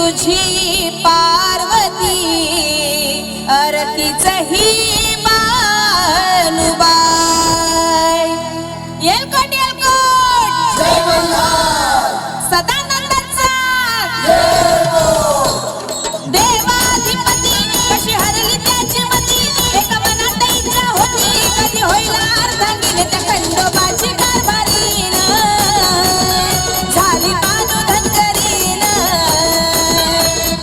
तुझी पार्वती आरतीच ही बानुबाई येलकोट येलकोट जय मल्हार सदानंदाचा देवाधिपती कशी हरली त्याची मती एका मनात इच्छा होती कधी होईल अर्धांगिनी त्या खंडोबाची कारभारीन झाली बानू धनगरीन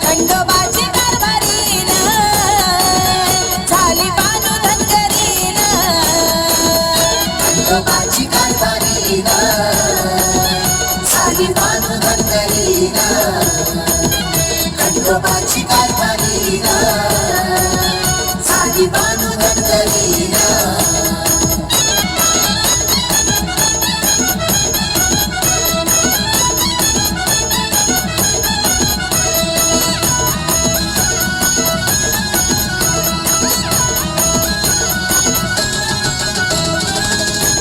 खंडोबाची कारभारीन झाली बानू धनगरीन खंडोबाची कारभारीन झाली बानू धनगरीन खंडोबाची कारभारीन झाली बानू धनगरीन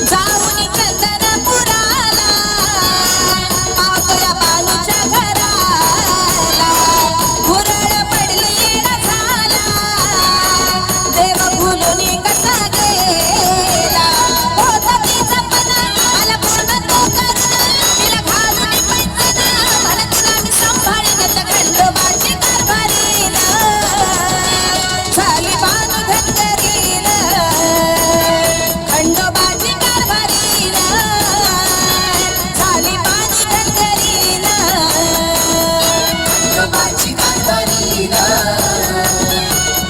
जाऊन चंदनपुराला पावतोया बानूच्या घराला हुरळ पडली येडा झाला देव फुलून कसा गेला होता जपना मला पूर्ण तो करून तिला घालून पैंजण मला तुला मी सांभाळीन त्या खंडोबाची कारभारीन झाली बानू धनगरीन खंडोबाची कारभारीन झाली बानू धनगरीन खंडोबाची कारभारीन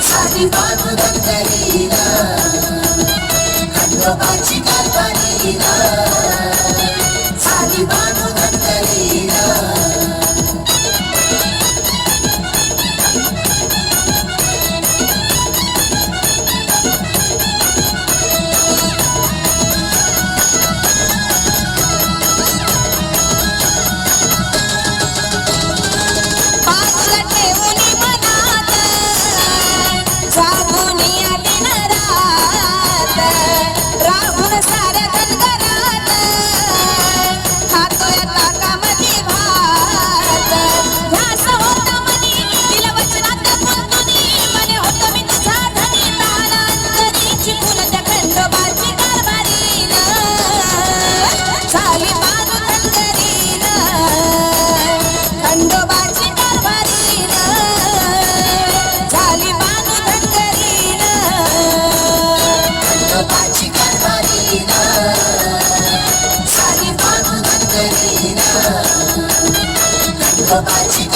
झाली बानू धनगरीन खंडोबाची कारभारीन झाली बानू धनगरीन बाजूला ठेवून मनात जागून आली न रात राहून साऱ्या धनगरात खातोय ताकामध्ये भात ध्यास होता मनी तिला वचनात गुंतुनी मने होतो मी तुझा धनी तारांतरीची फुल त्या खंडोबाची कारभारीन झाली बानू धनगरीन खंडोबाची कारभारीन झाली बानू धनगरीन खंडोबाची कारभारीन झाली बानू धनगरीन खंडोबाची